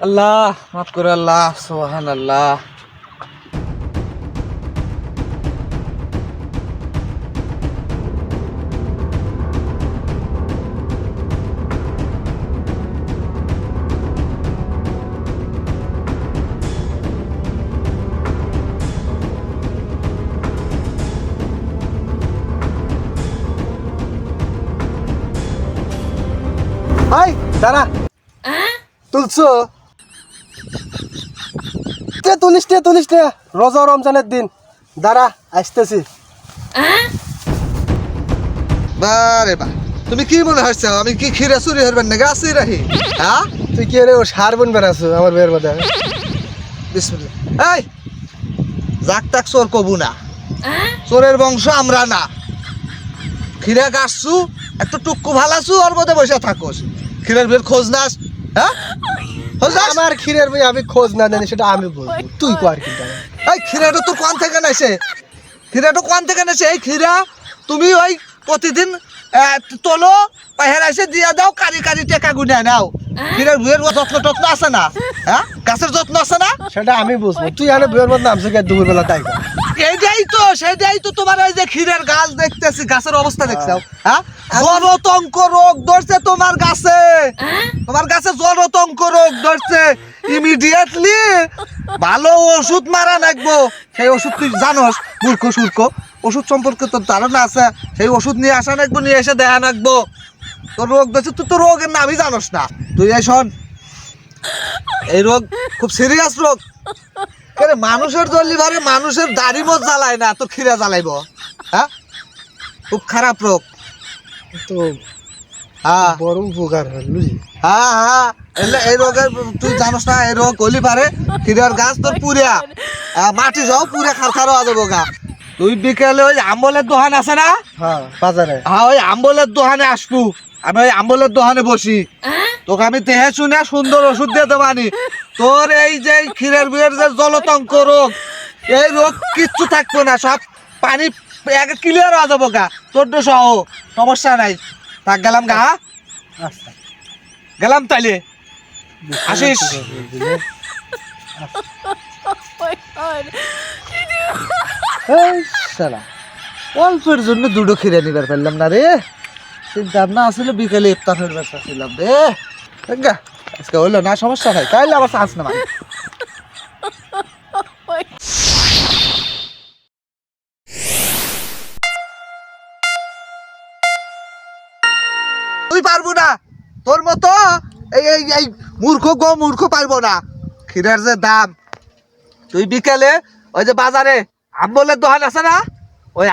আল্লাহ মাফ করে আল্লাহ, সুবহানাল্লাহ। হাই দাঁড়া, তুলছো তুলিস রোজা রমজানের দিন, দাঁড়া আসতেছি। বারে বা, তুমি কি মনে হচ্ছে আমি কি খিরে চুরি হরবেন না গাছি রাহি? হ্যাঁ, তুই কি রে ও সার বোন বেড়াছো আমার বিয়ের মধ্যে? বিসমিল্লাহ। এই জাক তাক চোর কবু না, চোরের বংশ আমরা না। খিরা গাছছু একটু টুকু ভালাছু, ওর মধ্যে বসে থাকোস, খিরের বের খোঁজ নাস। হ্যাঁ, খোঁজ নাস। আমার ক্ষীরের বই আমি খোঁজ না জানি সেটা আমি বলবো, তুই কর কি? এই খিরাটা তো কোন থেকে নেছে? খিরাটা কোন থেকে নেছে? এই খিরা তুমি ওই প্রতিদিন তোলো, পাহের এসে দিয়ে দাও, কারি কারি টেকা গুনে নাও। খিরার ভুয়ের যত্ন টত্ন আছে না? হ্যাঁ, গাছের যত্ন আছে না? সেটা আমি বুঝবো, তুই আনে বিয়ের মধ্যে নামছে কে দুপুর বেলা তাই কর। সেটাই তো তোমার ওই যে ক্ষীরের গাছ দেখতেছি, গাছের অবস্থা দেখছাও। হ্যাঁ, জলতঙ্ক রোগ ধরছে তোমার গাছে, তোমার গাছে জলতঙ্ক রোগ ধরছে। ইমিডিয়েটলি ভালো ওষুধ মারা লাগবো। সেই ওষুধ তুই জানোস? মূর্খ সূর্খ, ওষুধ সম্পর্কে তোর ধারণা আছে? সেই ওষুধ নিয়ে আসা লাগবো, নিয়ে এসে দেয়া লাগবো। তোর রোগ ধরছে, তুই তো রোগের নামই জানোস না। তুই এই শোন, এই রোগ খুব সিরিয়াস রোগ। মানুষের লিভারে মানুষের দাড়ি মত জ্বালায় না, তোর খিরা জ্বালাইব? হ্যাঁ, খুব খারাপ রোগ। তো হ্যাঁ বড় উপকার হল, বুঝলি? হ্যাঁ হ্যাঁ, এই রোগের তুই জানোস না? এই রোগ হলি পারে খিরার গাছ তোর পুরিয়া মাটি যাও, পুরে খারখার হওয়া যাবো গা। তুই বিকেলে ওই আম্বলের দোকান আছে না? হ্যাঁ বাজারে। হ্যাঁ, ওই আম্বলের দোকানে আসবো। আমি ওই আম্বলের দোকানে বসি, তোকে আমি দেহে শুনে সুন্দর ওষুধ দিয়ে দেবানি। তোর এই যে ক্ষীরের বিয়ের যে জলতঙ্ক রোগ, এই রোগ কিচ্ছু থাকবো না, সব পানি ক্লিয়ার হয়ে যাবো গা, তোর তো সহ সমস্যা নাই। থাক, গেলাম গা। হ্যাঁ? আচ্ছা গেলাম তাইলে, আসিস। এই শালা, অল্পের জন্য দুটো খিরে নিবার পারলাম না রে। চিন্তা না আসলে বিকেলে ইফতারের ব্যবসা ছিলাম রে। গা, আজকে হইলো না, সমস্যা নাই, তাইলে আবার চান্স না মানে। তুই পারবো না, তোর মতো এই এই এই মূর্খ পারবো না। ক্ষীরের যে দাম, তুই বিকেলে ওই যে বাজারে আম্বলের দোকান আছে না, ওই